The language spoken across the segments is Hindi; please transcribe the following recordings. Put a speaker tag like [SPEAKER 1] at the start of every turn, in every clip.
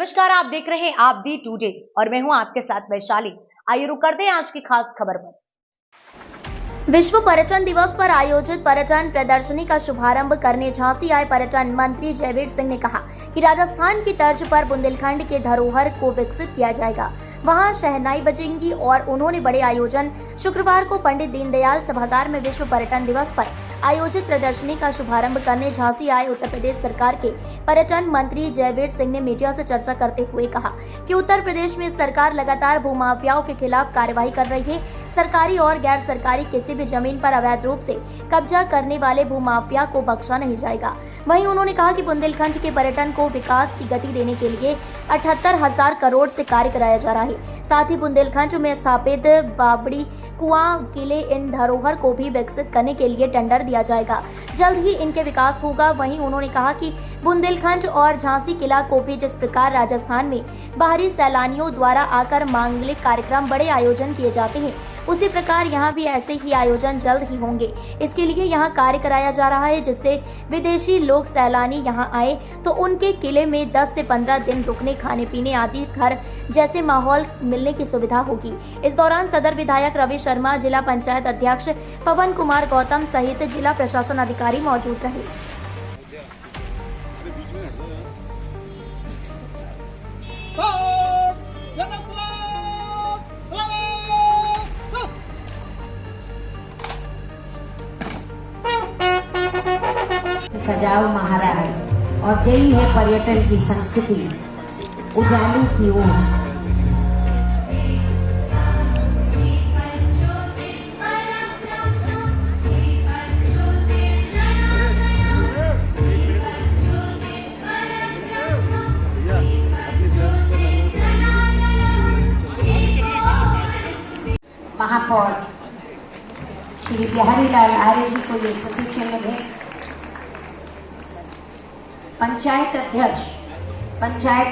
[SPEAKER 1] नमस्कार, आप देख रहे हैं आप दी टुडे और मैं हूं आपके साथ वैशाली। आइए रुक करते हैं आज की खास खबर पर।
[SPEAKER 2] विश्व पर्यटन दिवस पर आयोजित पर्यटन प्रदर्शनी का शुभारंभ करने झांसी आए पर्यटन मंत्री जयवीर सिंह ने कहा कि राजस्थान की तर्ज पर बुंदेलखंड के धरोहर को विकसित किया जाएगा। वहां शहनाई बजेंगी और उन्होंने बड़े आयोजन शुक्रवार को पंडित दीनदयाल सभागार में विश्व पर्यटन दिवस पर आयोजित प्रदर्शनी का शुभारंभ करने झांसी आए उत्तर प्रदेश सरकार के पर्यटन मंत्री जयवीर सिंह ने मीडिया से चर्चा करते हुए कहा कि उत्तर प्रदेश में सरकार लगातार भूमाफियाओं के खिलाफ कार्रवाई कर रही है। सरकारी और गैर सरकारी किसी भी जमीन पर अवैध रूप से कब्जा करने वाले भूमाफिया को बख्शा नहीं जाएगा। वहीं उन्होंने कहा कि बुंदेलखंड के पर्यटन को विकास की गति देने के लिए 78,000 करोड़ से कार्य कराया जा रहा है। साथ ही बुंदेलखंड में स्थापित बाबड़ी कुआं किले इन धरोहर को भी विकसित करने के लिए टेंडर दिया जाएगा। जल्द ही इनके विकास होगा। वहीं उन्होंने कहा कि बुंदेलखंड और झांसी किला को भी जिस प्रकार राजस्थान में बाहरी सैलानियों द्वारा आकर मांगलिक कार्यक्रम बड़े आयोजन किए जाते हैं, उसी प्रकार यहाँ भी ऐसे ही आयोजन जल्द ही होंगे। इसके लिए यहाँ कार्य कराया जा रहा है, जिससे विदेशी लोग सैलानी यहाँ आए तो उनके किले में 10 से 15 दिन रुकने, खाने पीने आदि घर जैसे माहौल मिलने की सुविधा होगी। इस दौरान सदर विधायक रवि शर्मा, जिला पंचायत अध्यक्ष पवन कुमार गौतम सहित जिला प्रशासन अधिकारी मौजूद रहे।
[SPEAKER 3] सजाओ महाराज और यही है पर्यटन की संस्कृति उजाले की ओर। महापौर श्री बिहारी लाल आर्य जी को ये प्रतिचिन्ह है। पंचायत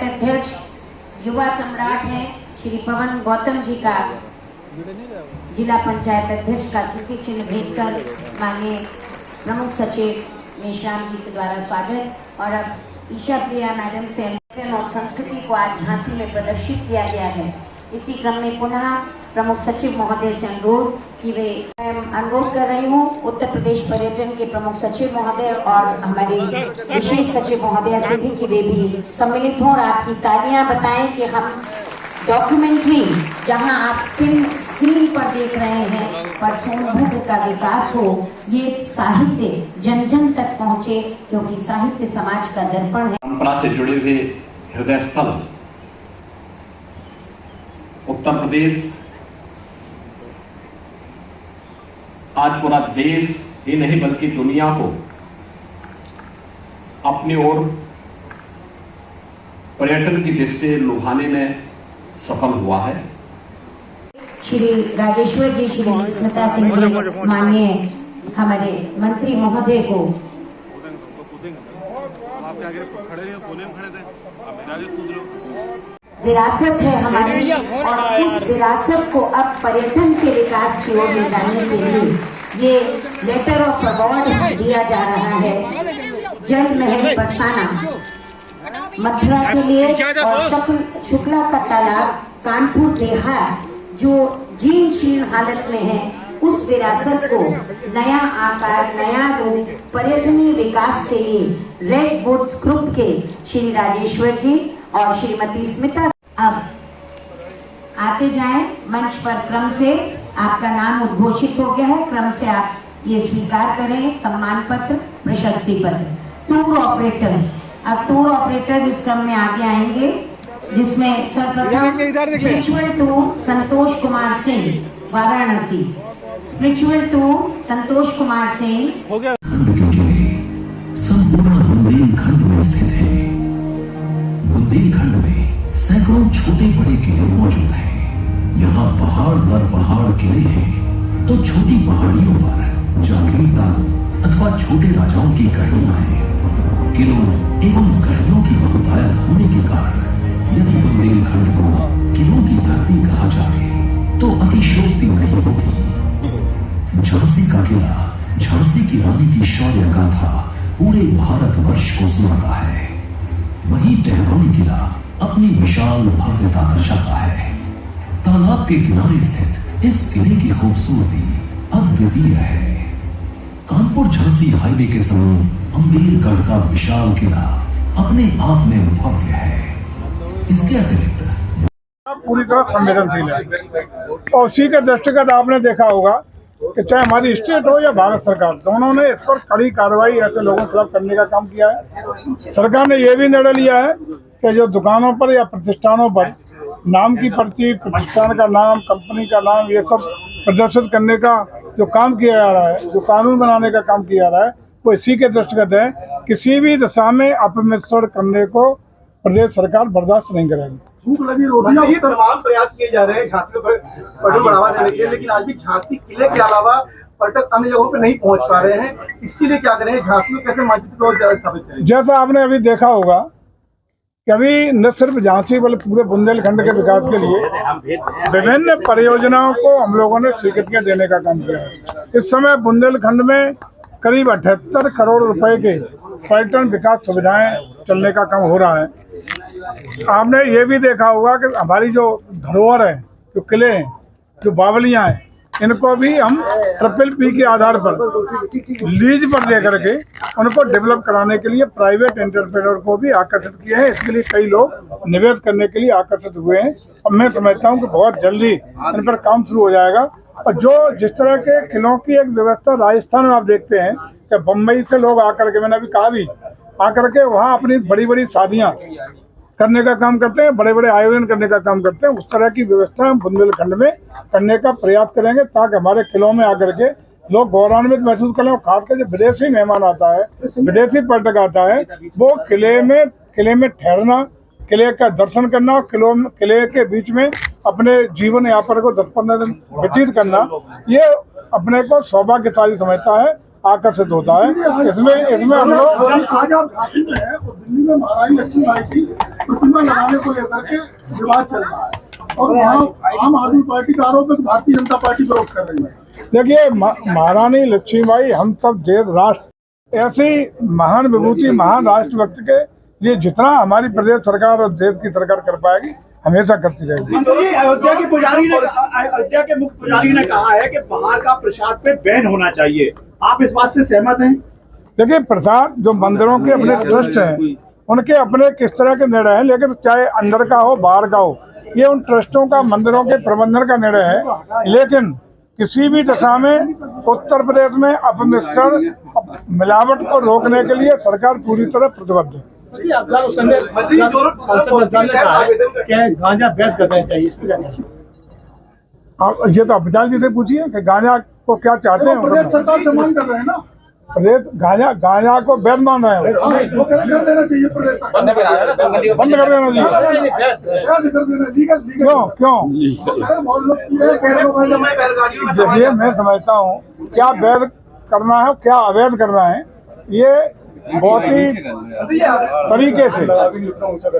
[SPEAKER 3] अध्यक्ष युवा सम्राट हैं श्री पवन गौतम जी का जिला पंचायत अध्यक्ष का स्मृति चिन्ह भेंट कर माननीय प्रमुख सचिव मेश्राम जी के द्वारा स्वागत। और अब ईशा प्रिया मैडम से और संस्कृति को आज झांसी में प्रदर्शित किया गया है। इसी क्रम में पुनः प्रमुख सचिव महोदय से अनुरोध कि वे अनुरोध कर रही हूँ उत्तर प्रदेश पर्यटन के प्रमुख सचिव महोदय और हमारे विशेष सचिव महोदय से भी कि वे भी सम्मिलित हों और आपकी तालियां बताएं कि हम डॉक्यूमेंट्री जहां आप फिल्म स्क्रीन पर देख रहे हैं पर सोनभद्र का विकास हो, ये साहित्य जन जन तक पहुंचे, क्योंकि साहित्य समाज का दर्पण है।
[SPEAKER 4] परंपरा से जुड़े हुए हृदय स्थल उत्तर प्रदेश आज पूरा देश ही नहीं बल्कि दुनिया को अपनी ओर पर्यटन की दृष्टि से लुभाने में सफल हुआ है।
[SPEAKER 3] श्री राजेश्वर जी, श्री स्मिता सिंह जी, माननीय हमारे मंत्री महोदय को विरासत है हमारी और उस विरासत को अब पर्यटन के विकास की ओर ले जाने के लिए ये लेटर ऑफ अवार्ड दिया जा रहा है। जल महल बरसाना मथुरा के लिए और शुक्ला का तालाब कानपुर देहात जो जीर्ण शीर्ण हालत में है, उस विरासत को नया आकार, नया रूप पर्यटनीय विकास के लिए रेड वुड्स ग्रुप के श्री राजेश्वर जी और श्रीमती स्मिता अब आते जाएं मंच पर। क्रम से आपका नाम उद्घोषित हो गया है, क्रम से आप ये स्वीकार करें सम्मान पत्र, प्रशस्ति पत्र। टूर ऑपरेटर्स, अब टूर ऑपरेटर्स इस क्रम में आगे आएंगे, जिसमें सर्वप्रथम spiritual tour Santosh Kumar Singh Varanasi. Spiritual tour Santosh Kumar Singh
[SPEAKER 5] संपूर्ण बुंदेलखंड में स्थित है। बुंदेलखंड में सैकड़ों छोटे बड़े किले मौजूद हैं। यहाँ पहाड़ दर पहाड़ किले हैं, तो छोटी पहाड़ियों पर जागीरदारों अथवा छोटे राजाओं की गढ़ियां हैं। किलों एवं गढ़ियों की बहुतायत होने के कारण यदि बुंदेलखंड को किलों की धरती कहा जाए तो अतिशयोक्ति नहीं होगी। झांसी का किला झांसी की रानी की शौर्य गाथा पूरे भारतवर्ष को सुनाता है। वहीं टहरौली किला अपनी विशाल भव्यता दर्शाता है। तालाब के किनारे स्थित इस किले की खूबसूरती अद्वितीय है। कानपुर झांसी हाईवे के समीप अम्बेरगढ़ का विशाल किला अपने आप में भव्य है। इसके अतिरिक्त
[SPEAKER 6] पूरी तरह संवेदनशील है और उसी के दृष्टिगत आपने देखा होगा कि चाहे हमारी स्टेट हो या भारत सरकार, दोनों ने इस पर कड़ी कार्रवाई ऐसे लोगों के खिलाफ करने का काम किया है। सरकार ने यह भी निर्णय लिया है कि जो दुकानों पर या प्रतिष्ठानों पर नाम की पर्ची, प्रतिष्ठान का नाम, कंपनी का नाम, ये सब प्रदर्शित करने का जो काम किया जा रहा है, जो कानून बनाने का काम किया जा रहा है, वो इसी के दृष्टिगत है। किसी भी दशा में अपमिश्रण करने को प्रदेश सरकार बर्दाश्त नहीं करेगी।
[SPEAKER 7] भूख लगी रोटियां, ये तमाम प्रयास किए जा रहे हैं झांसी को पर्यटन बढ़ावा देने के लिए, लेकिन आज भी झांसी किले के अलावा पर्यटक अन्य जगहों पे नहीं पहुंच पा रहे हैं। इसके लिए क्या करें, झांसी को कैसे मानचित्र और ज्यादा स्थापित करें?
[SPEAKER 6] जैसा आपने अभी देखा होगा कि अभी न सिर्फ झांसी बल्कि पूरे बुंदेलखंड के विकास के लिए विभिन्न परियोजनाओं को हम लोगों ने स्वीकृतियां देने का काम किया है। इस समय बुंदेलखंड में करीब 78 करोड़ रुपए के पर्यटन विकास सुविधाएं चलने का काम हो रहा है। आपने ये भी देखा होगा कि हमारी जो धरोहर है, जो किले हैं, जो बावलियां हैं, इनको भी हम PPP के आधार पर लीज पर दे करके उनको डेवलप कराने के लिए प्राइवेट एंटरप्रेन्योर को भी आकर्षित किए हैं। इसके लिए कई लोग निवेश करने के लिए आकर्षित हुए हैं और मैं समझता हूं कि बहुत जल्दी इन पर काम शुरू हो जाएगा। और जो जिस तरह के किलों की एक व्यवस्था राजस्थान में आप देखते हैं कि बम्बई से लोग आकर के, मैंने अभी कहा भी, आकर के वहाँ अपनी बड़ी बड़ी शादियाँ करने का काम करते हैं, बड़े बड़े आयोजन करने का काम करते हैं, उस तरह की व्यवस्था हम बुंदेलखंड में करने का प्रयास करेंगे ताकि हमारे किलों में आकर के लोग गौरवान्वित महसूस करें। और खासकर जो विदेशी मेहमान आता है, विदेशी पर्यटक आता है, वो किले में ठहरना, किले का दर्शन करना और किले के बीच में अपने जीवन यापन को 10-15 दिन व्यतीत करना, ये अपने को सौभाग्यशाली समझता है, आकर्षित होता है। इसमें हम लोग
[SPEAKER 7] आज आप झांसी में है और दिल्ली में महारानी लक्ष्मीबाई की प्रतिमा लगाने को लेकर के विवाद चल रहा है और वहाँ आम आदमी पार्टी का आरोप है कि भारतीय जनता पार्टी विरोध कर रही है।
[SPEAKER 6] देखिए, महारानी लक्ष्मीबाई हम सब देश राष्ट्र ऐसी महान विभूति, महान राष्ट्रभक्त के लिए जितना हमारी प्रदेश सरकार और देश की सरकार कर पाएगी, हमेशा करती रहेगी।
[SPEAKER 7] अयोध्या के मुख्य पुजारी ने कहा है कि बाहर का प्रसाद पे बैन होना चाहिए, आप इस बात से सहमत हैं?
[SPEAKER 6] देखिए, प्रसाद जो मंदिरों के अपने ट्रस्ट हैं, उनके अपने किस तरह के निर्णय हैं, लेकिन चाहे अंदर का हो बाहर का हो, ये उन ट्रस्टों का, मंदिरों के प्रबंधन का निर्णय है। लेकिन किसी भी दशा में उत्तर प्रदेश में अपमिश्रण, मिलावट को रोकने के लिए सरकार पूरी तरह प्रतिबद्ध है।
[SPEAKER 7] गांजा बैन करना चाहिए, इस पर
[SPEAKER 6] ये तो अभिजाल जी से पूछिए कि गांजा को क्या चाहते हैं।
[SPEAKER 7] प्रदेश सरकार से मांग कर रहे हैं ना,
[SPEAKER 6] प्रदेश गांजा को बैन मान रहे हैं,
[SPEAKER 7] वो कर देना चाहिए, प्रदेश
[SPEAKER 6] बंद कर देना चाहिए। क्यों देखिए, मैं समझता हूँ क्या वैध करना है, क्या अवैध करना है, ये बहुत ही तरीके से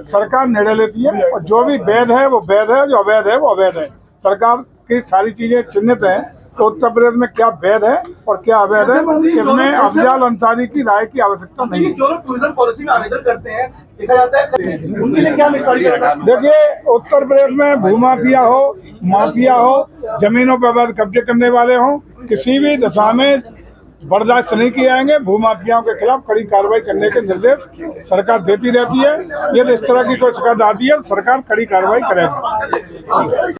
[SPEAKER 6] सरकार निर्णय लेती है। और जो भी वैध है वो वैध है, जो अवैध है वो अवैध है। सरकार की सारी चीजें चिन्हित हैं, तो उत्तर प्रदेश में क्या वैध है और क्या अवैध है, इसमें अफजाल अंसारी की राय की आवश्यकता नहीं है।
[SPEAKER 7] जो लोग टूरिज्म पॉलिसी में आवेदन करते हैं, देखा जाता है उनके लिए क्या निष्कर्ष?
[SPEAKER 6] देखिए, उत्तर प्रदेश में भूमाफिया हो, माफिया हो, जमीनों पर अवैध कब्जे करने वाले हों, किसी भी दशा में बर्दाश्त नहीं किए जाएंगे। भूमाफियाओं के खिलाफ कड़ी कार्रवाई करने के निर्देश सरकार देती रहती है। यदि इस तरह की कोई शिकायत आती है, सरकार कड़ी कार्रवाई करेगी।